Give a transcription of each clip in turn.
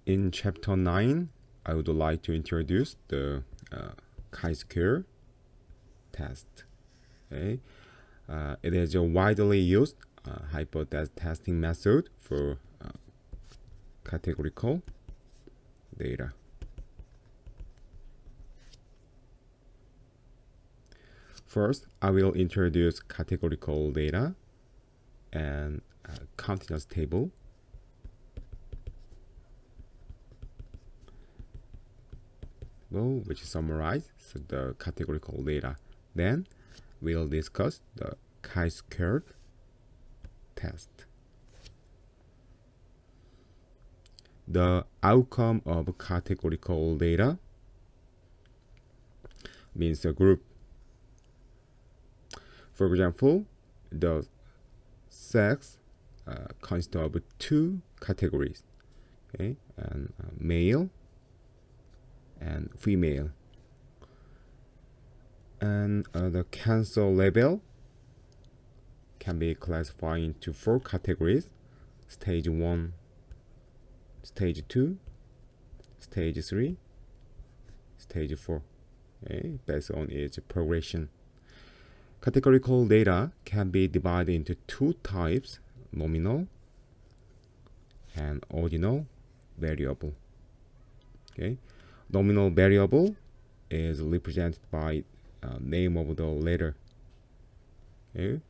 In chapter 9, I would like to introduce the chi-squared test. Okay? It is a widely used hypothesis testing method for categorical data. First, I will introduce categorical data and continuous table. Which summarize the categorical data. Then we'll discuss the chi-squared test. The outcome of categorical data means a group. For example, the sex consists of two categories, okay, and male and female. And the cancer level can be classified into four categories: stage 1, stage 2, stage 3, stage 4, okay, based on its progression. Categorical data can be divided into two types: nominal and ordinal variable. Okay, nominal variable is represented by name of the letter. Okay,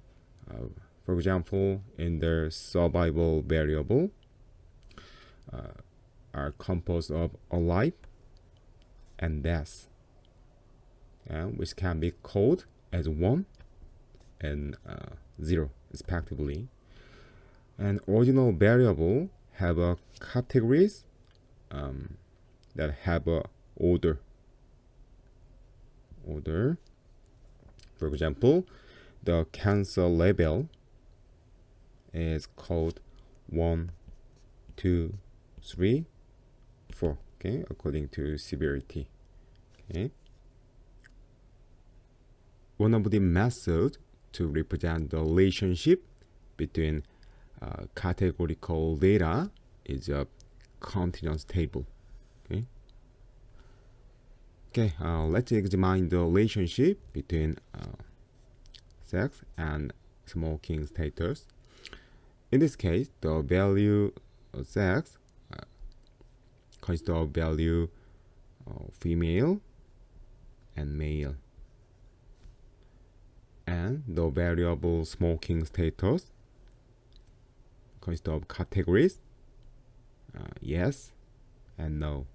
for example, in the survival variable are composed of alive and death, which can be called as 1 and 0 respectively. And ordinal variable have categories that have a order. For example, the cancer level is called 1, 2, 3, 4, okay, according to severity. Okay. One of the methods to represent the relationship between categorical data is a continuous table. Okay, let's examine the relationship between sex and smoking status. In this case, the value of sex consists of value female and male, and the variable smoking status consists of categories yes and no.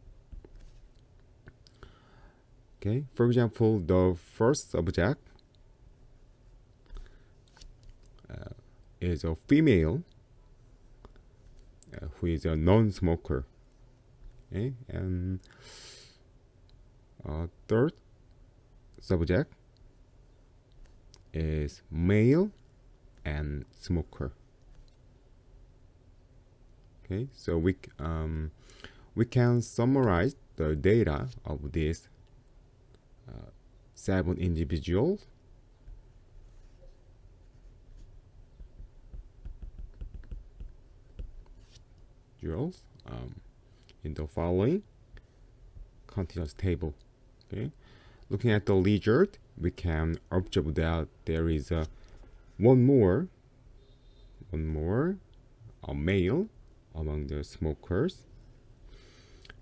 Okay, for example, the first subject is a female who is a non-smoker. Okay, and third subject is male and smoker. Okay, so we can summarize the data of these 7 individuals in the following continuous table. Okay, looking at the result, we can observe that there is one more male among the smokers,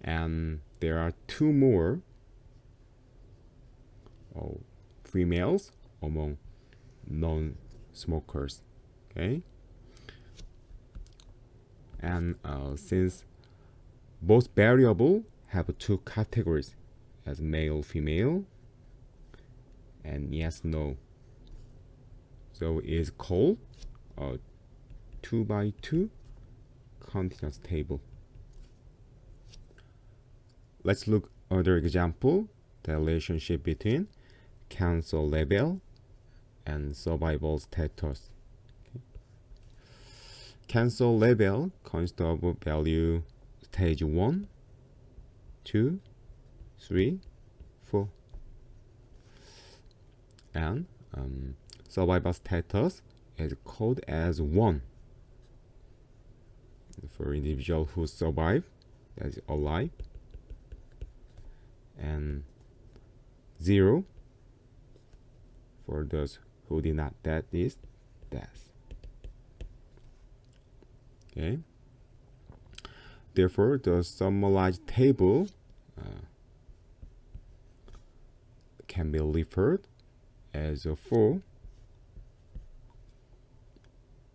and there are 2 more females among non-smokers. Okay, and since both variables have 2 categories as male, female, and yes, no, so it is called a 2x2 continuous table. Let's look at other example, the relationship between cancer level and survival status. Okay. Cancer level consists of value stage 1, 2, 3, 4, and survival status is called as 1 for individual who survive that is alive, and 0 for those who did not, that is death. Okay. Therefore, the summarized table can be referred as a 4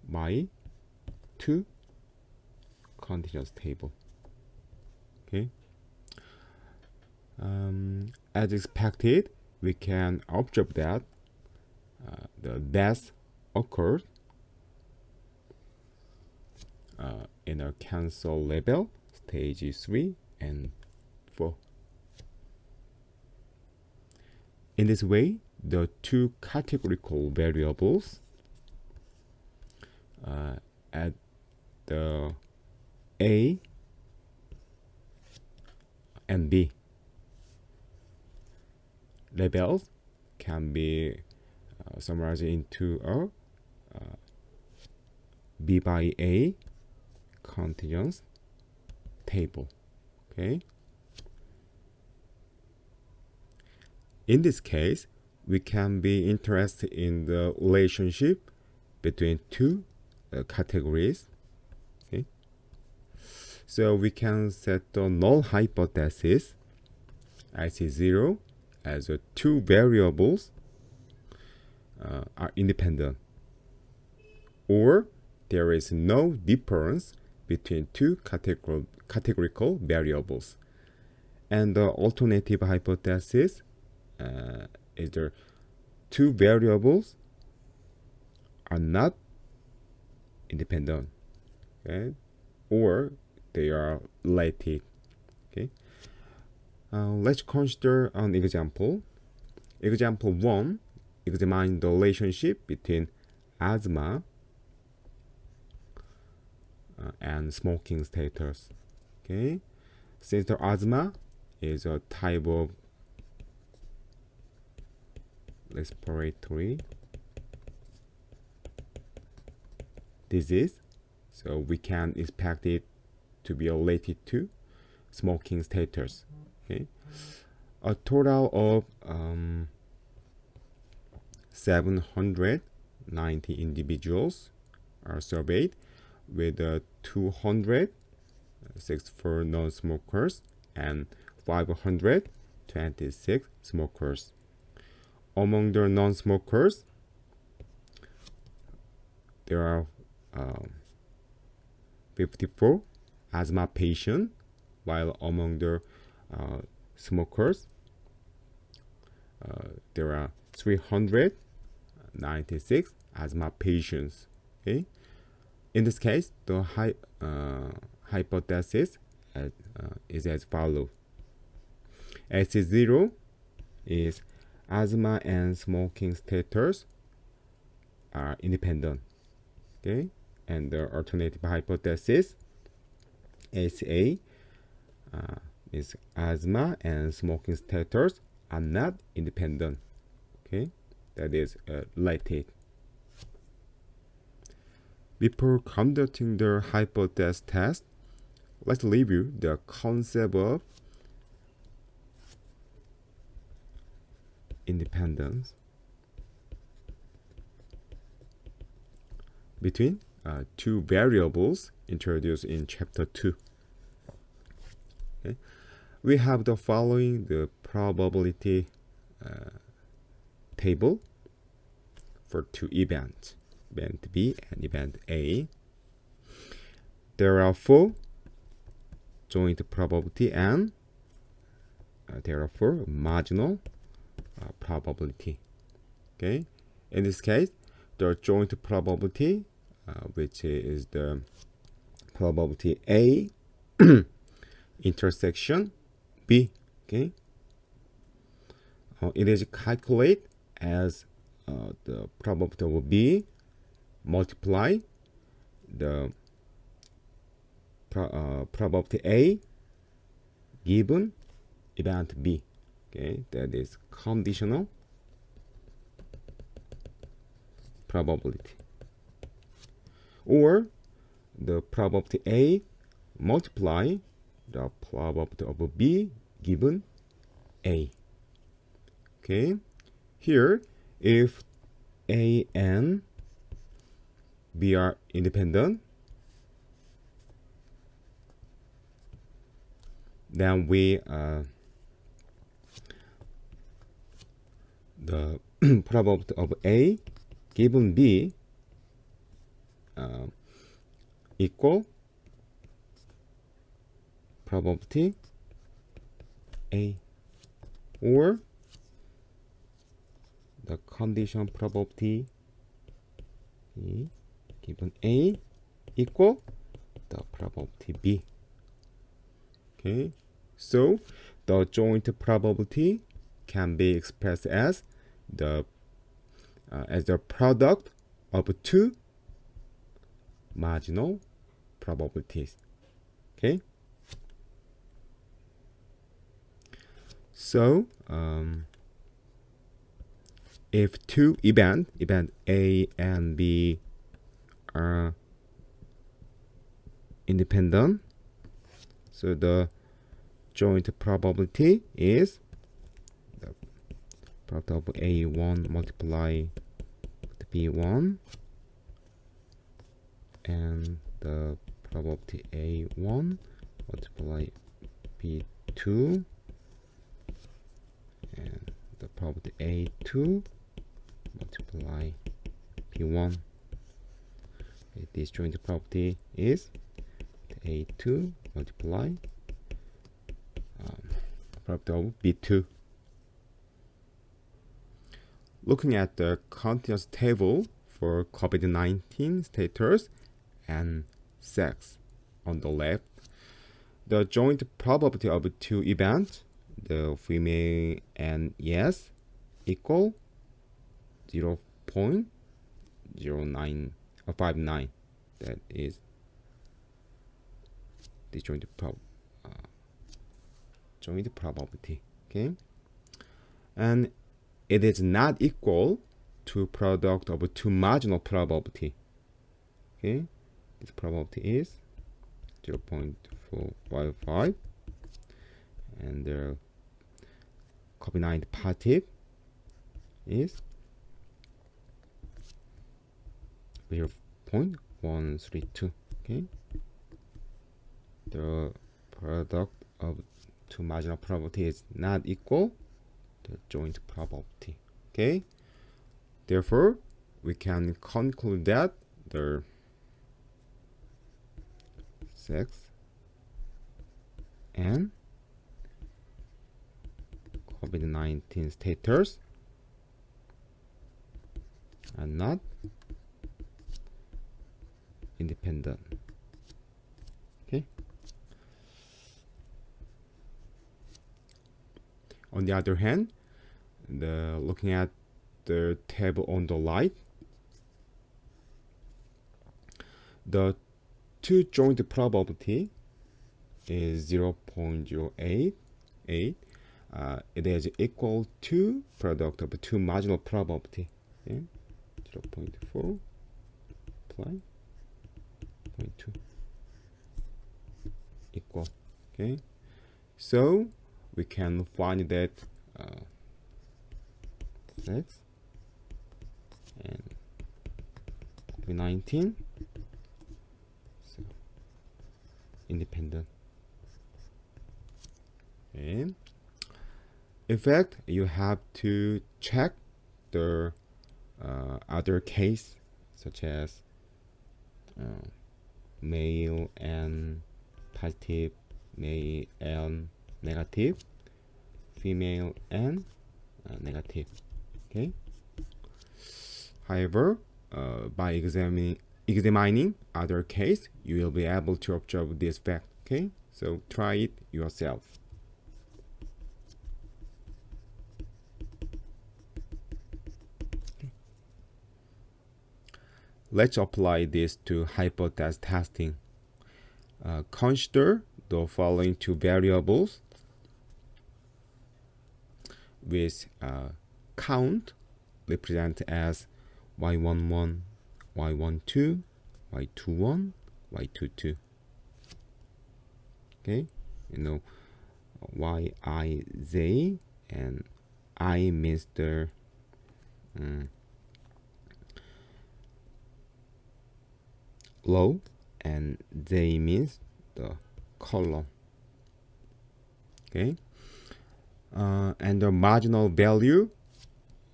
by 2 continuous table. Okay. As expected, we can observe that the death occurred in a cancer level stage 3 and 4. In this way, the two categorical variables at the A and B levels can be summarized into a B by A continuous table. Okay. In this case, we can be interested in the relationship between two categories. Okay. So we can set the null hypothesis IC0 as two variables are independent, or there is no difference between two categorical variables. And the alternative hypothesis is the two variables are not independent, okay, or they are related. Okay. Let's consider an example. Example 1 examine the relationship between asthma and smoking status. Okay, since the asthma is a type of respiratory disease, so we can expect it to be related to smoking status. Okay, a total of 790 individuals are surveyed, with 264 non-smokers and 526 smokers. Among the non-smokers, there are 54 asthma patients, while among the smokers, there are 396 asthma patients. Okay. In this case, the hypothesis is as follows. AC0 is asthma and smoking status are independent. Okay, and the alternative hypothesis ACA is asthma and smoking status are not independent. Okay, that is related. Before conducting the hypothesis test, let's review the concept of independence between two variables introduced in chapter 2. Okay. We have the following the probability table for two events, event B and event A. There are 4 joint probability and there are 4 marginal probability. Okay, in this case, the joint probability, which is the probability A intersection B. Okay, it is calculated as the probability of B multiply the probability A given event B. Okay, that is conditional probability, or the probability A multiply the probability of B given A. Okay, here if A and B are independent, then we the probability of A given B equal probability A, or the condition probability B given A equal the probability B. Okay, so the joint probability can be expressed as the product of two marginal probabilities. Okay, so if two event A and B are independent, so the joint probability is the product of A1 multiply with B1 and the probability A1 multiply B2 and the probability A2 multiply B1. This joint property is A2 multiply property of B2. Looking at the continuous table for COVID-19 status and sex on the left, the joint probability of two events, the female and yes, equal 0.0959. That is the joint probability. Okay, and it is not equal to product of two marginal probability. Okay, this probability is 0.455, and the COVID-19 positive is 0.132. Okay, the product of two marginal probability is not equal to the joint probability. Okay, therefore we can conclude that the sex and COVID-19 status are not independent. Okay. On the other hand, looking at the table on the right, the two joint probability is 0.088. It is equal to product of two marginal probability. Okay? 0.4 plus 0.2 equal. Okay, so we can find that sex and COVID-19 so independent. And in fact, you have to check the other case, such as male and positive, male and negative, female and negative. Okay. However, by examining other case, you will be able to observe this fact. Okay, so try it yourself. Let's apply this to hypothesis testing. Consider the following two variables with count represented as y11, y12, y21, y22. Okay, y, I, z, and I means the row, and z means the column. Okay, and the marginal value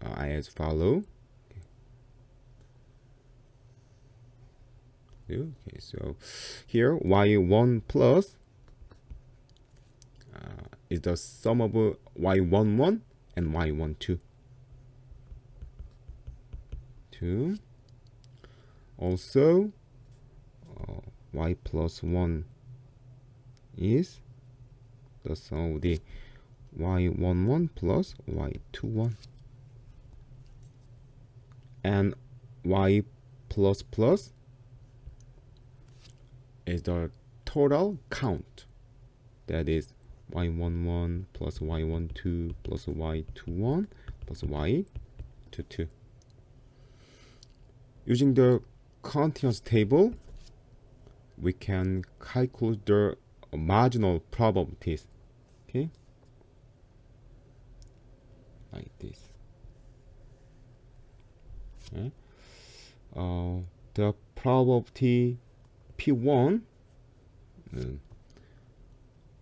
as follow. Okay, so here y1 plus is the sum of y11 and y12. 2. Also, y plus 1 is the sum of the y11 plus y21. And y plus plus is the total count. That is y11 plus y12 plus y21 plus y22. Using the continuous table, we can calculate the marginal probabilities. Okay, like this. Okay. The probability P1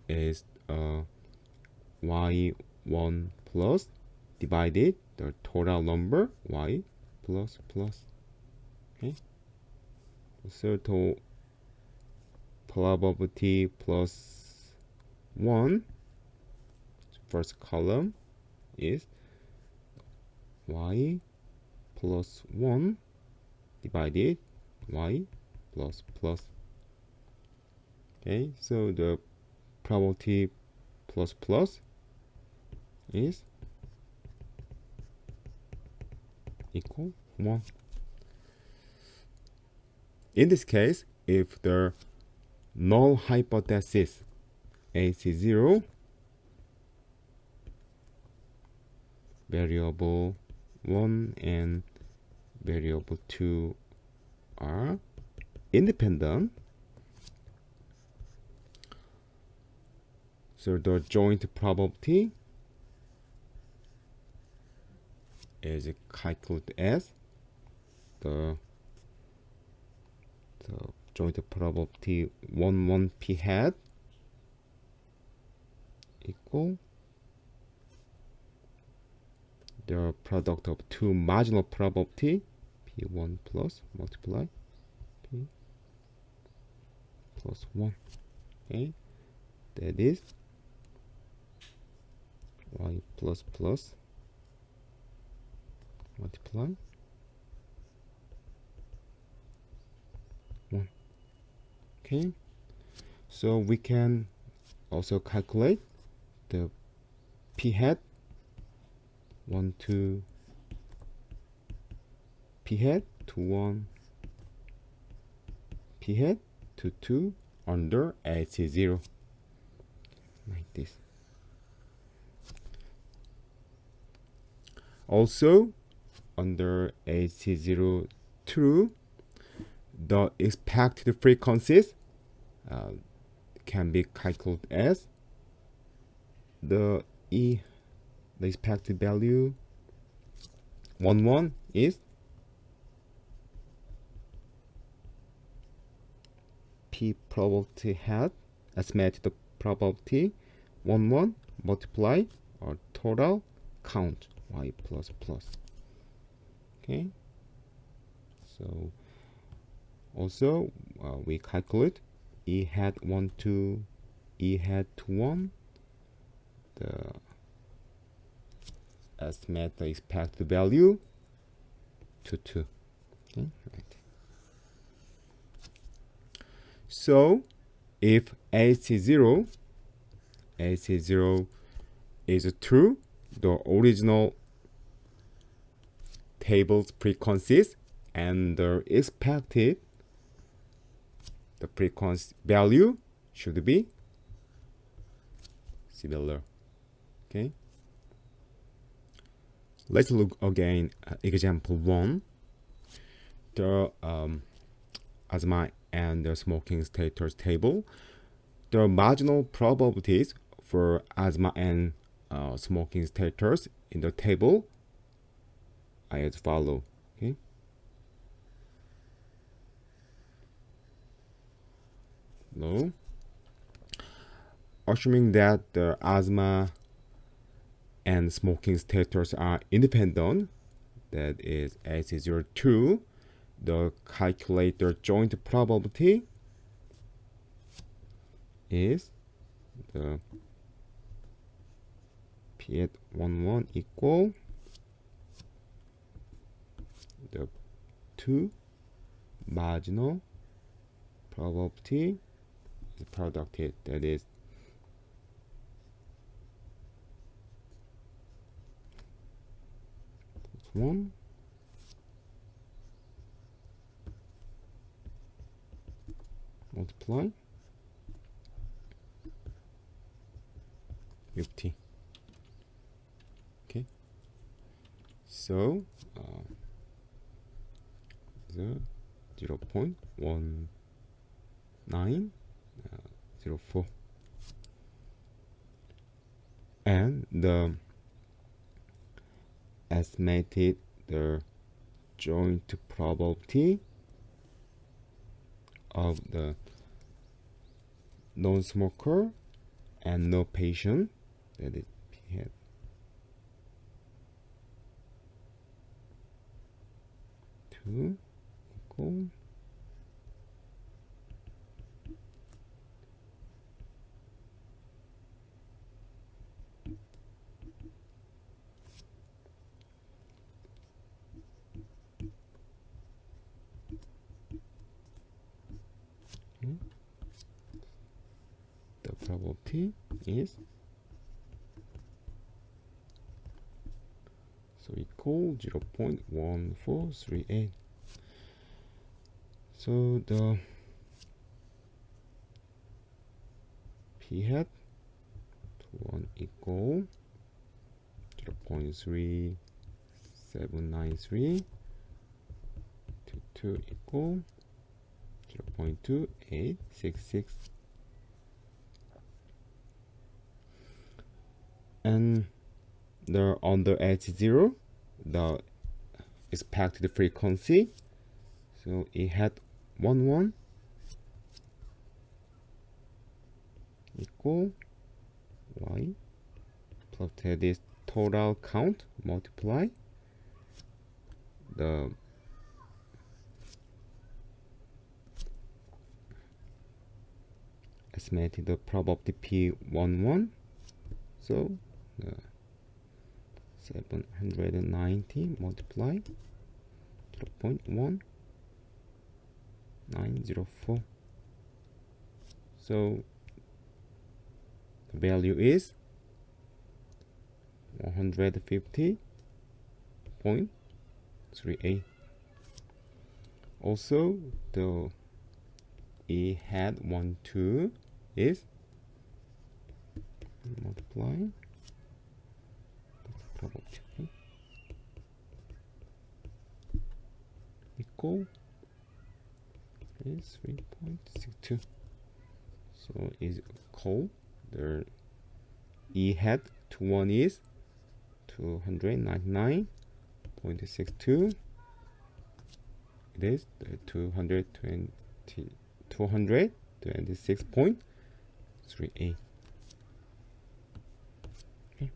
is y1 plus divided the total number y plus plus. Okay, so to probability plus 1, first column is y plus 1 divided y plus plus. Okay, so the probability plus plus is equal 1. In this case, if the null hypothesis AC0, variable 1 and variable 2 are independent, so the joint probability is calculated as the joint probability 1 p hat equal the product of two marginal probability p1 plus multiply p plus 1. Okay, that is y plus plus multiply 1. Okay, so we can also calculate the p hat 1 to p hat to 1 p hat to 2 under AC0, like this. Also, under AC0 true, the expected frequencies can be calculated as the expected value 1 is p probability hat estimated probability 1 multiply or total count y plus plus. Okay, so also we calculate e hat 1 to e hat 1, the estimate the expected value to 2. Okay, right. So if AC0 is true, the original table's frequencies and the expected the frequency value should be similar. Okay, let's look again at example 1. The asthma and the smoking status table. The marginal probabilities for asthma and smoking status in the table are as follow. Okay. No. Assuming that the asthma and smoking status are independent, that is AC02, the calculator joint probability is the P at 11 equal the 2 marginal probability is productive, that is 1 multiply with T. Okay, so the 0.1904 and the estimated the joint probability of the non-smoker and no patient, that is P hat 2 equal the probability is so equal 0.1438. So the P hat 1 equal 0.3793 to 2 equal 0.2866, and the on the H0 the expected frequency, so it had 11 equal y plus this total count multiply the estimated the probability P11, so 790 multiply 0.1904, so the value is 150.38. Also the E hat 1 2 is multiply probability equal is 3.62, so is equal the E hat to 1 is 299.62, it is the 226.38. Okay.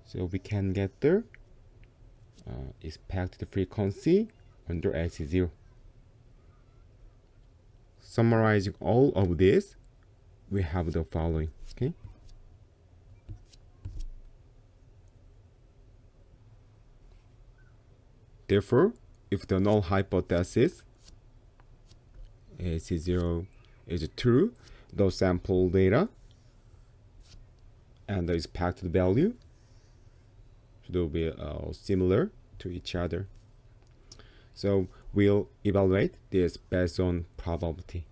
So we can get the expected frequency under AC0. Summarizing all of this, we have the following. Okay. Therefore, if the null hypothesis AC0 is true, the sample data and the expected value should be similar to each other. So we'll evaluate this based on probability.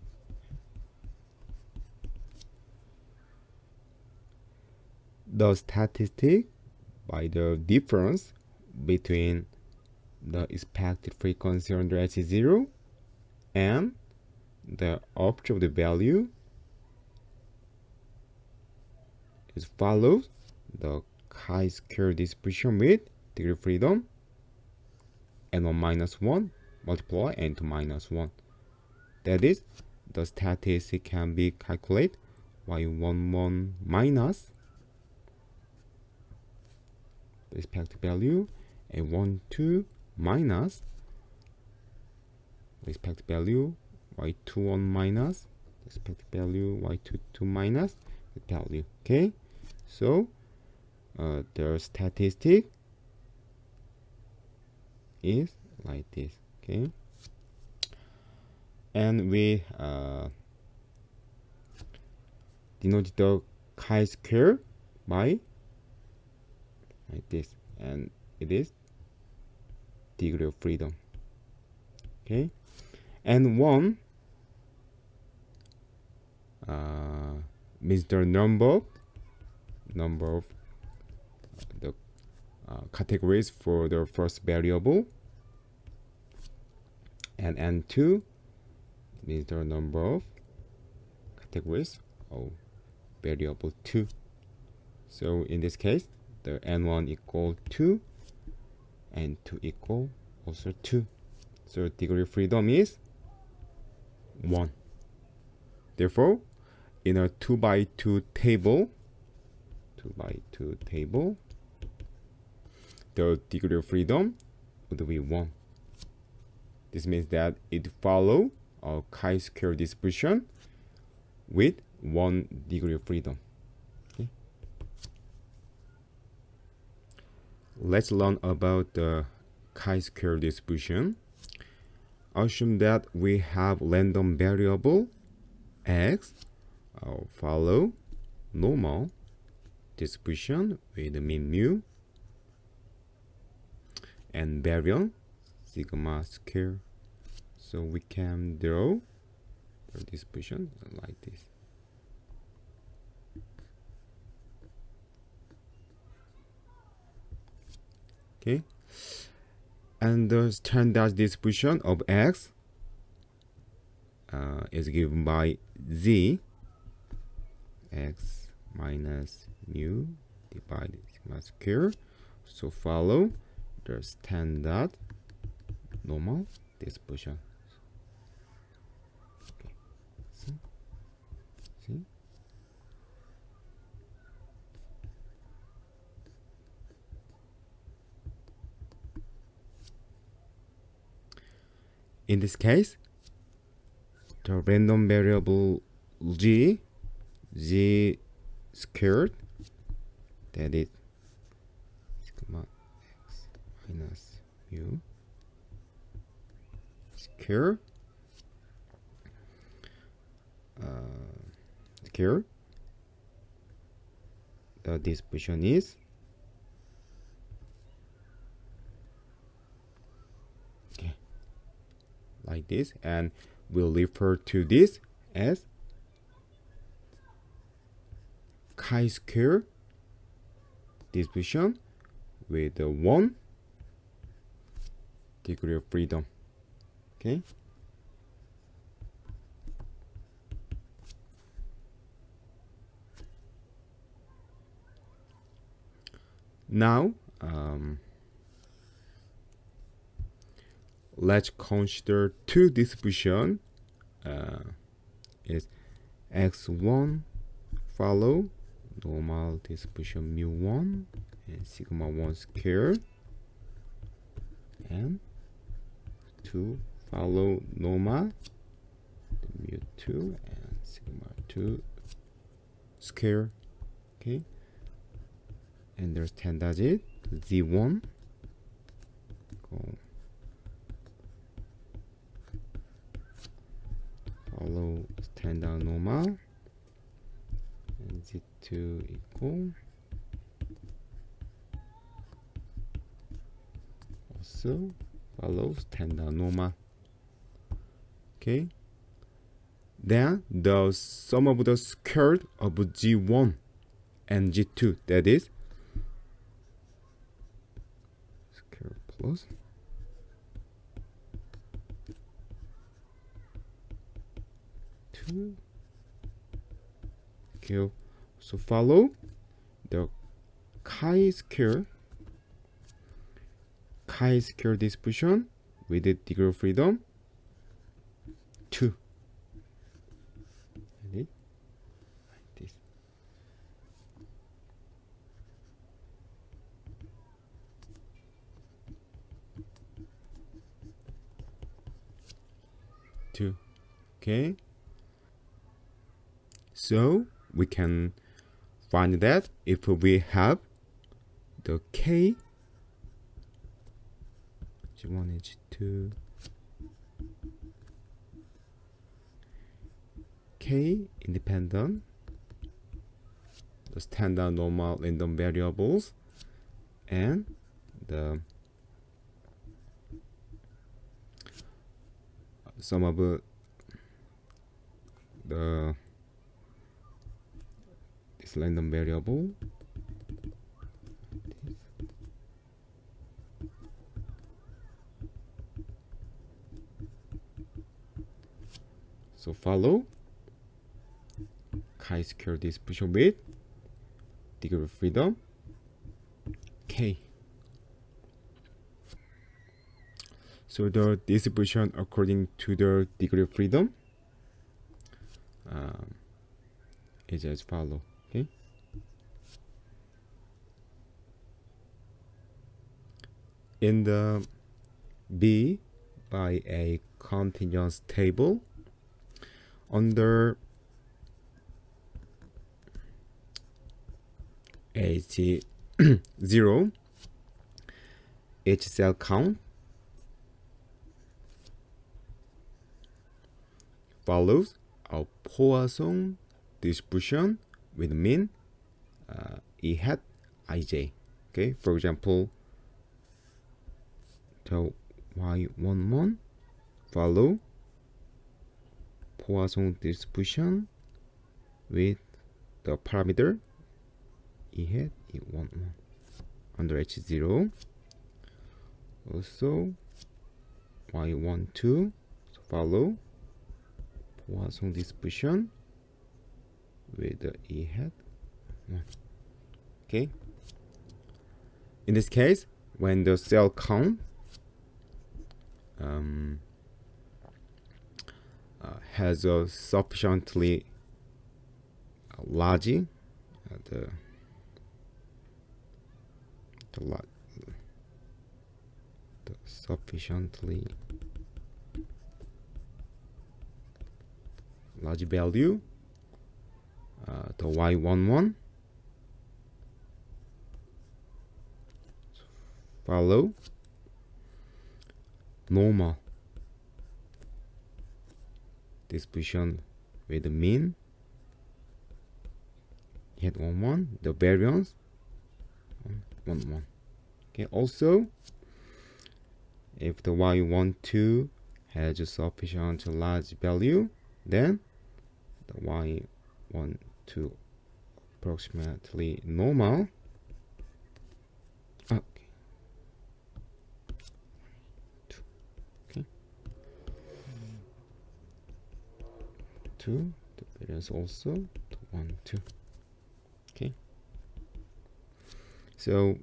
The statistic by the difference between the expected frequency under H0 and the object value is follows the chi-square distribution with degree of freedom n1 minus 1 multiply n2 minus 1. That is, the statistic can be calculated y11 minus the respective value and 12 minus respective value y21 minus respective value y22 minus the value. Okay, so the statistic is like this. Okay, and we denote the chi-square by like this, and it is degree of freedom. Okay, and 1 means the number of the categories for the first variable, and n2 means the number of categories of variable 2. So in this case, the n1 equal 2 and 2 equal also 2. So degree of freedom is 1. Therefore, in a 2 by 2 table, the degree of freedom would be 1. This means that it follows a chi-square distribution with 1 degree of freedom. Okay. Let's learn about the chi-square distribution. Assume that we have random variable x follow normal distribution with mean mu and variance sigma square. So we can draw the distribution like this. Okay, and the standard distribution of x is given by z x minus mu divided sigma square. So follow the standard normal distribution. Okay. See? In this case, the random variable g squared, that is sigma x minus mu square the distribution is like this, and we'll refer to this as chi-square distribution with 1 degree of freedom. Okay. Now let's consider two distribution. Is x1 follow normal distribution mu1 and sigma 1 square, and 2 follow normal mu2 and sigma 2 square. Okay, and there's standard it z1 follow standard normal, and z2 equal also follow standard normal. Okay, then the sum of the square of g1 and g2, that is square plus 2. Okay, so follow the chi-square distribution with the degree of freedom 2. Ready? Like this. Two. Okay. So we can find that if we have the K H1, H2, K independent, the standard normal random variables, and the sum of the this random variable. So follow chi-square distribution with degree of freedom K. So the distribution according to the degree of freedom is as follow. Okay. In the B by a continuous table under H0, each cell count follows a Poisson distribution with mean E hat ij. Okay, for example, the y11 follow Poisson distribution with the parameter E hat E11 under H0. Also y12 follow Poisson distribution with the E hat 1. Okay. In this case, when the cell count has a sufficiently large the sufficiently large value, the y11 follow normal distribution with the mean hit 1 the variance 1. Okay, also if the y12 has a sufficient large value, then the y12 approximately normal. Okay. 2, the variance also to 1, 2. Okay. So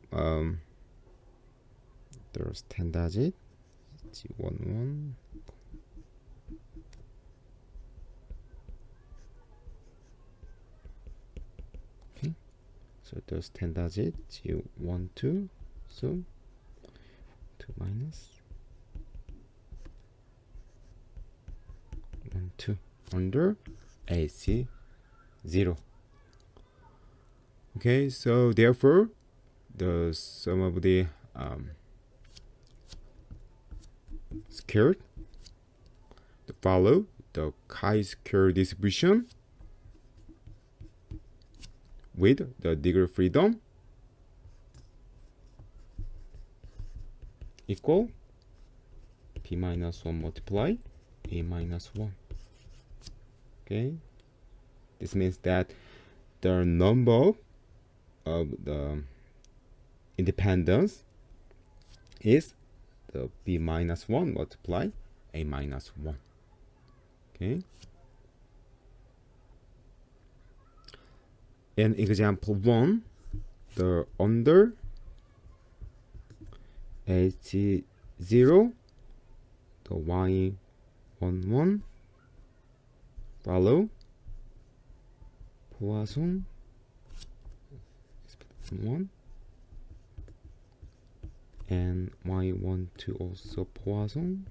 there's 10 digit G11. Okay. So there's 10 digit G12. So 2 minus 1, 2 under AC 0. Okay, so therefore the sum of the squared to follow the chi-square distribution with the degree of freedom equal p minus 1 multiply a minus 1. Okay, this means that the number of the independence is the b minus 1 multiply a minus 1. Okay, In example 1, the under H0, the Y11 follow Poisson 1 and Y12 also Poisson.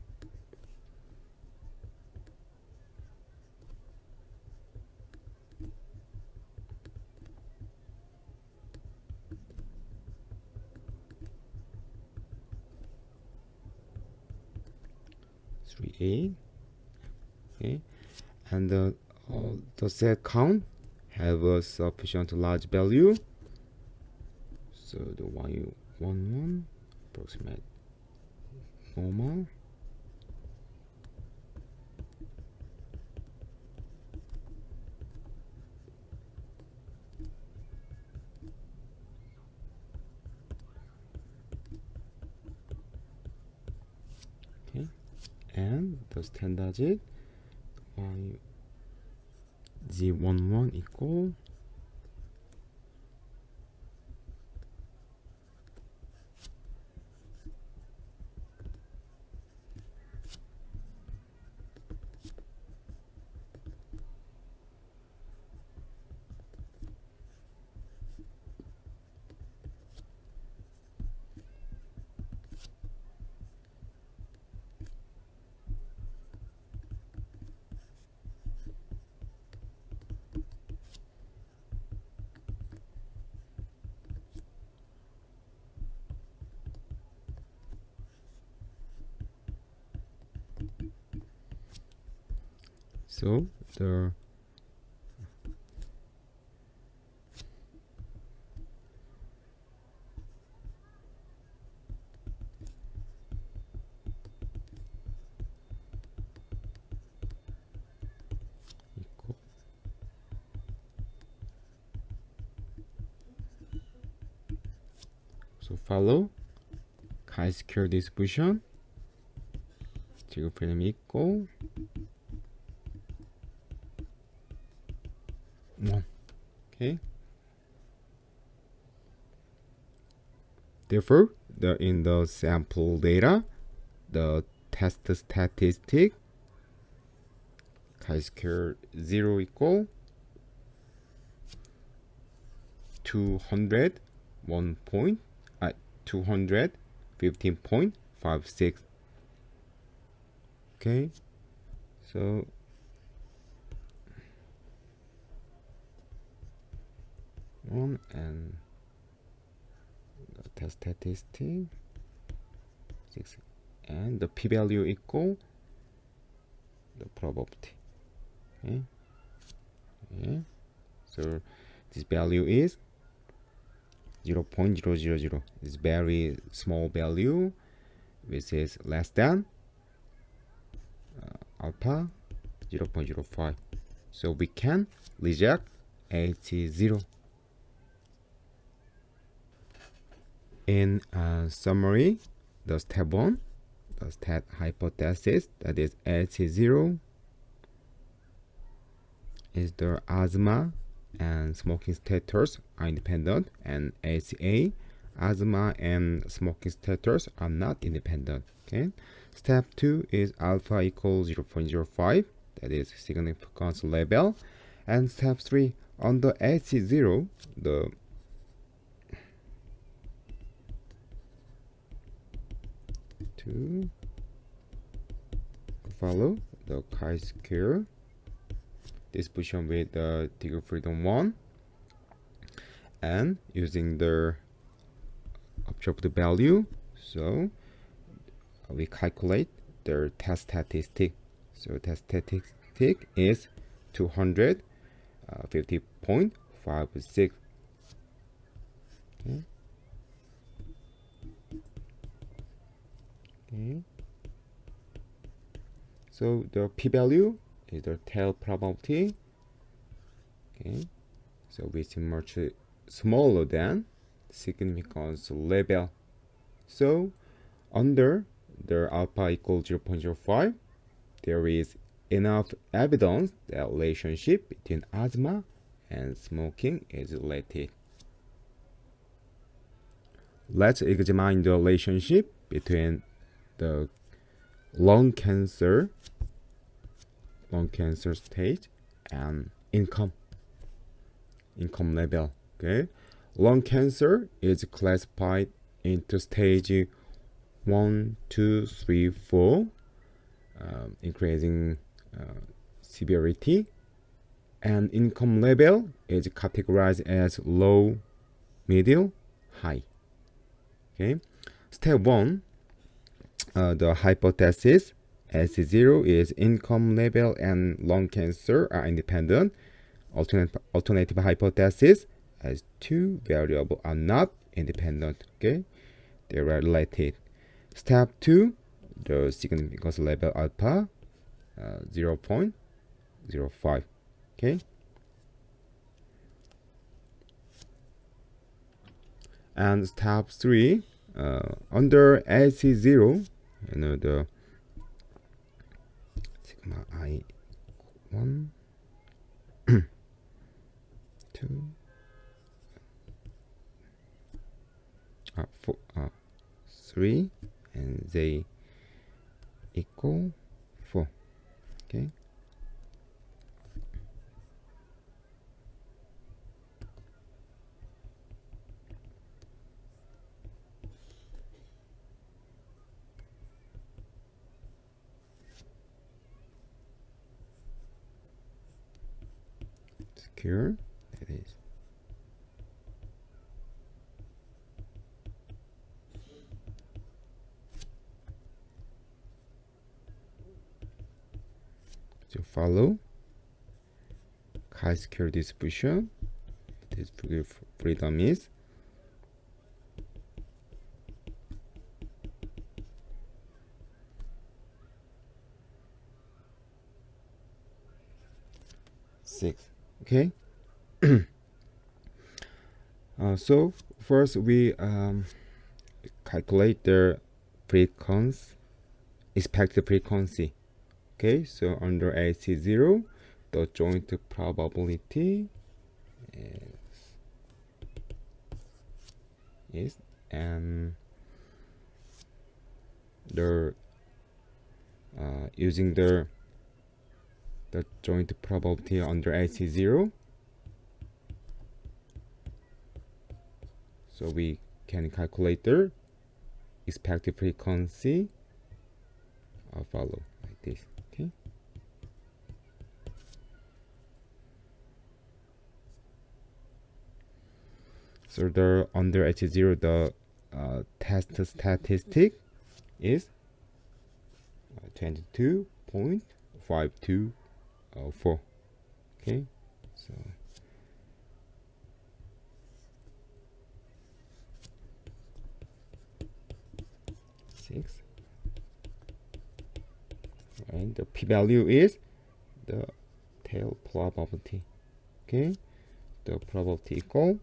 Okay, and the set count have a sufficient large value, so the Y11 approximate normal. Okay, and the standard is G11 equal so the equal so follow chi-square distribution 지구 freedom equal 1. Okay. Therefore, in the sample data, the test statistic chi-square 0 equal 215.56. Okay, so one and the test statistic 6 and the p-value equal the probability. Okay. Okay. So this value is 0.000. It's very small value which is less than alpha 0.05. So we can reject H0. In summary, the step 1, the stat hypothesis, that is H0 is the asthma and smoking status are independent, and HA, asthma and smoking status are not independent. Okay. Step 2 is alpha equals 0.05, that is significance level, and step 3, under H0, the to follow the chi-square distribution with the degree of freedom 1, and using the observed value, so we calculate the test statistic. So test statistic is 250.56. Okay. Okay. So the p-value is the tail probability. Okay. So which is much smaller than significance level. So under the alpha equals 0.05, there is enough evidence that relationship between asthma and smoking is related. Let's examine the relationship between the lung cancer stage and income level. Okay, lung cancer is classified into stage 1, 2, 3, 4, increasing severity, and income level is categorized as low, middle, high. Okay, step 1, the hypothesis S0 is income level and lung cancer are independent. Alternative hypothesis as two variables are not independent. Okay, they are related. Step 2, the significance level alpha 0.05. Okay, and step 3, under AC0, the sigma I 1, 2, 4, 3, and they equal 4. Okay, secure, that is. So follow Chi-squared distribution. This freedom is six. Okay. So first we calculate the frequency, expected frequency. Okay, so under AC0, the joint probability is and the using the joint probability under AC0, so we can calculate the expected frequency. Follow like this. Okay. So the under H0, the test statistic is 22.524. Okay, so six, and the p-value is the tail probability. Okay, the probability equal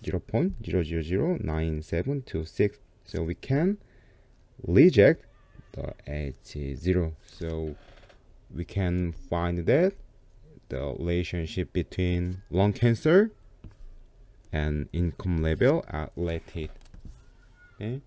0.0009726. So we can reject the H0. So we can find that the relationship between lung cancer and income level are related. Okay,